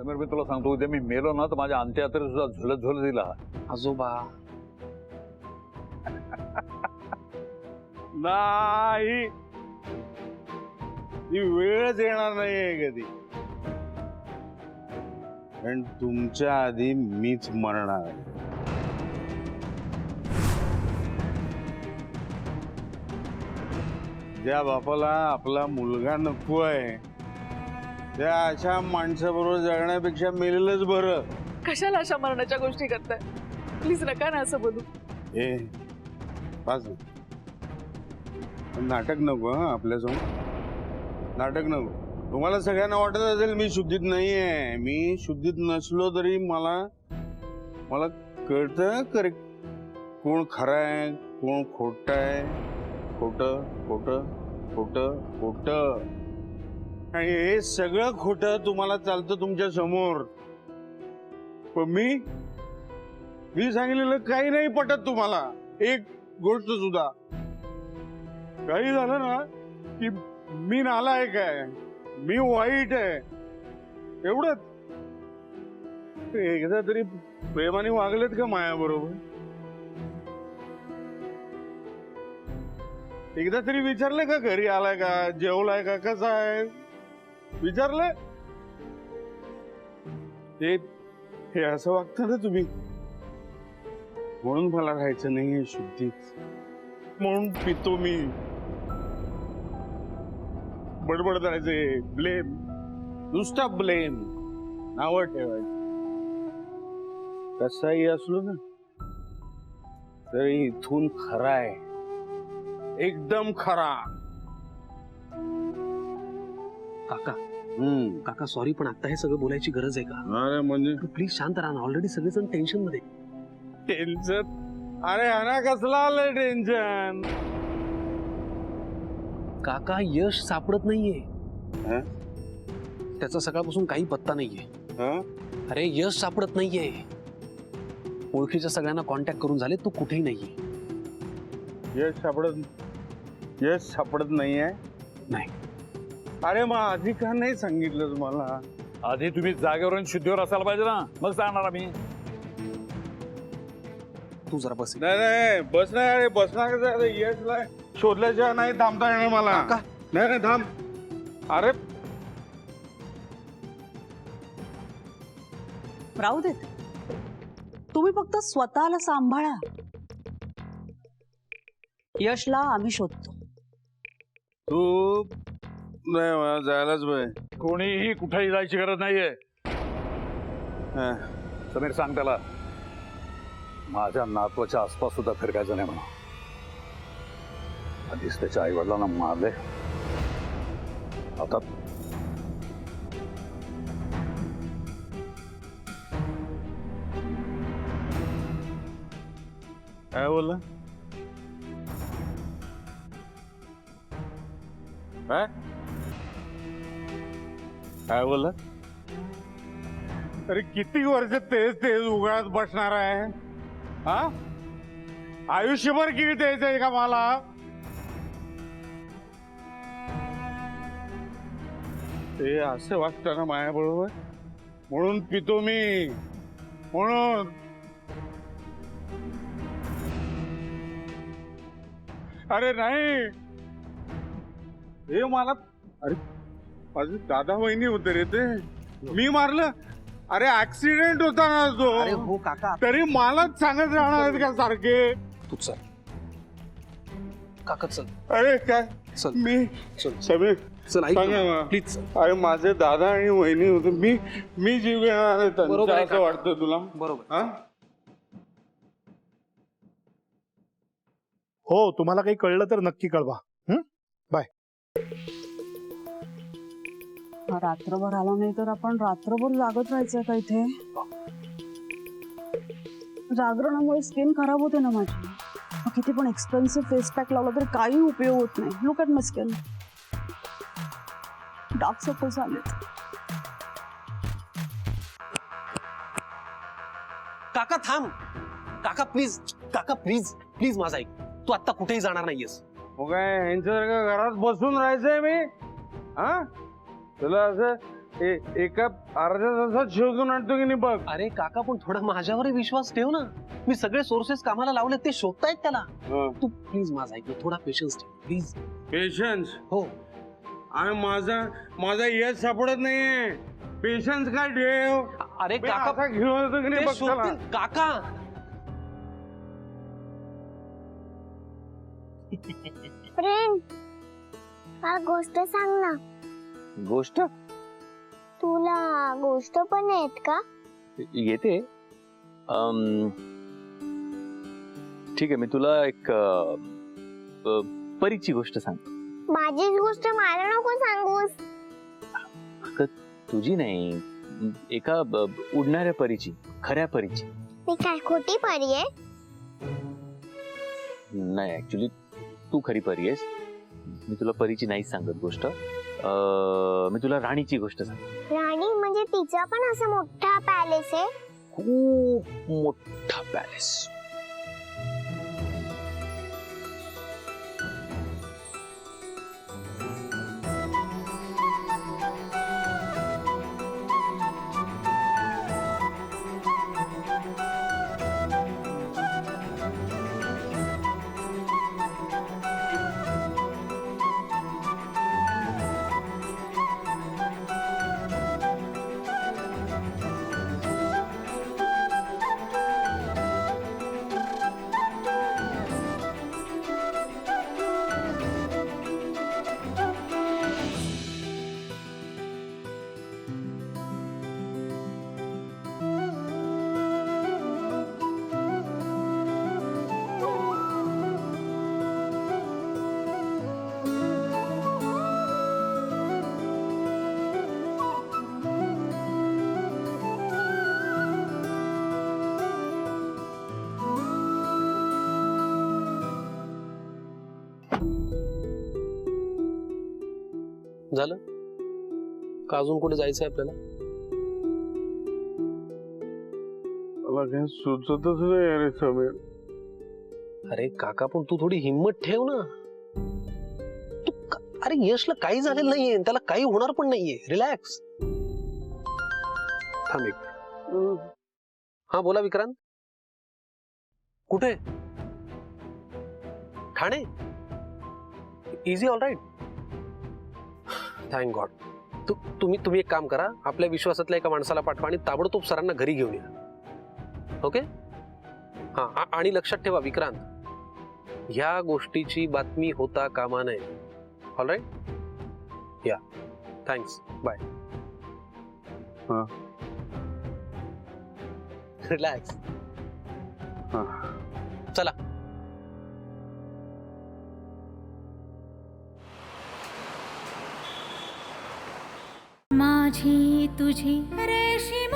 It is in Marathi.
समीर मी तुला सांगतो उद्या मी मेलो ना तर माझ्या अंत्ययात्रेत सुद्धा झुलत झुलत दिला आजोबा नाही ती वेळच येणार नाहीये कधी कारण तुमच्या आधी मीच मरणार. ज्या बापाला आपला मुलगा नको आहे त्या अशा माणसाबरोबर जगण्यापेक्षा मेलेलंच बरं. कशाला अशा मरणाच्या गोष्टी करताय? प्लीज नका ना असं बोलू. ए पाच नाटक नको हं आपल्यासमोर. नाटक नको. तुम्हाला सगळ्यांना वाटत असेल मी शुद्धीत नाहीये. मी शुद्धीत नसलो तरी मला कळतं करेक्ट कोण खरं आहे कोण खोट आहे. खोटं खोटं खोटं खोटं आणि हे सगळं खोटं तुम्हाला चालतं तुमच्या समोर. पण मी सांगितलेलं काही नाही पटत तुम्हाला. एक गोष्ट सुद्धा काही झालं ना की मी नालायक आहे मी वाईट आहे एवढंच. एकदा तरी प्रेमाने वागलेत का माया बरोबर? एकदा तरी विचारले का घरी आलाय का जेवलाय का कसा आहे विचारलंय? हे असं वागता ना तुम्ही. म्हणून मला राहायचं नाहीये शुद्धीत. म्हणून पितो मी. बडबड करायचे ब्लेम नुसता ब्लेम नावं ठेवायचं. कसाही असलो ना तरी इथून खरा आहे एकदम खरा. काका काका सॉरी पण आता हे सगळं बोलायची गरज आहे का? अरे म्हणजे प्लीज शांत राहा ना. ऑलरेडी सगळेजण टेन्शन मध्ये. टेन्शन? अरे ह्याना कसला आलंय टेन्शन? काका यश सापडत नाहीये. हं? त्याचा सकाळपासून काही पत्ता नाहीये. हं? अरे यश सापडत नाहीये. ओळखीच्या सगळ्यांना कॉन्टॅक्ट करून झाले तू कुठेही नाहीये. यश सापडत नाहीये? नाही. अरे मग आधी का नाही सांगितलं तुम्हाला? आधी तुम्ही जागेवरून शुद्धीवर असायला पाहिजे ना मग जाणार आम्ही. तू जरा बस. नाही बस नाही. अरे बसणार कसं? यशला शोधल्याशिवाय नाही थांबता येणार मला. का? नाही थांब. अरे राहू देत. तुम्ही फक्त स्वतःला सांभाळा. यशला आम्ही शोधतो. तू नाही मला जायलाच पाहिजे. कोणीही कुठेही जायची गरज नाहीये. समीर सांग त्याला माझ्या नातवाच्या आसपास सुद्धा फिरकायचं नाही म्हणा. आधीच त्याच्या आई वडिलांना मारले आता काय बोलला? काय बोलला? अरे किती वर्ष तेच उघडत बसणार आहे? हा आयुष्यभर किती द्यायचंय का मला? ते असं वागतं ना माया बरोबर म्हणून पितो मी. म्हणून अरे नाही हे मला. अरे माझे दादा वहिनी होते रे ते. मी मारलं? अरे ऍक्सिडेंट होता ना तो. अरे हो काका. तरी मलाच सांगत राहणार आहेत का सारखे? तू चल काका चल. अरे काय चल मी चल समीर चल ऐक सांग ना. प्लीज. अरे माझे दादा आणि वहिनी होते. मी जीव घेणार आहे त्यांचा बरोबर आहे असं का? वाटतं तुला? बरोबर. हा हो तुम्हाला काही कळलं तर नक्की कळवा. बाय. रात्रभर आला नाही तर आपण रात्रभर जागत राहायचं का इथे? जागरणामुळे स्किन खराब होते ना माझी. किती पण एक्सपेन्सिव्ह फेस पॅक लावला तर काही उपयोग होत नाही. Look at my skin. Dark circles आलेत. काका थांब. काका प्लीज. काका प्लीज प्लीज माझा ऐक. तू आता कुठेही जाणार नाहीयेस. मग काय यांच्यासारखं घरात बसून राहायचंय मी? हा तुला असं एका अर्ध्या तासात शोधून आणतो की नाही बघ. अरे काका पण थोडा माझ्यावर विश्वास ठेव ना. मी सगळे सोर्सेस कामाला लावले, ते शोधतायत त्याला. तू प्लीज माझा ऐक, थोडा पेशन्स ठेव प्लीज. पेशन्स? हो. आणि माझा यश सापडत नाहीये. पेशन्स काय ठेव. अरे मी काका असा घेऊन येतो की नाही ते बघ त्याला. शोधतील. काका फ्रेंड मला गोष्ट सांग ना. गोष्ट तुला गोष्ट पण येत का? येते. ठीक आहे, मी तुला एक परीची गोष्ट सांग. माझीच गोष्ट मला नको सांगूस. तुझी नाही, एका उडणाऱ्या परीची, खऱ्या परीची. मी काय खोटी परी आहे? नाही, ऍक्च्युली तू खरी परी आहेस. मी तुला परीची नाहीच सांगत गोष्ट. मी तुला राणीची गोष्ट सांग. राणी म्हणजे तिचा पण असा मोठा पॅलेस आहे? खूप मोठा पॅलेस. झालं का? अजून कुठे जायचंय आपल्याला? मला काही सुचतच नाही अरे समीर. अरे काका पण तू थोडी हिंमत ठेव ना. अरे यशला काही झालेलं नाहीये, त्याला काही होणार पण नाहीये. रिलॅक्स. थांब एक. हा बोला विक्रांत. कुठे? Thane? Easy, all right. Thank God. तुम्ही एक काम करा, आपल्या विश्वासातल्या एका माणसाला पाठवा आणि ताबडतोब सरांना घरी घेऊन या. ओके? हा, आणि लक्षात ठेवा विक्रांत, ह्या गोष्टीची बातमी होता कामा नये. All right? Yeah, thanks, bye. Relax. चला. माझी तुझी रेशीम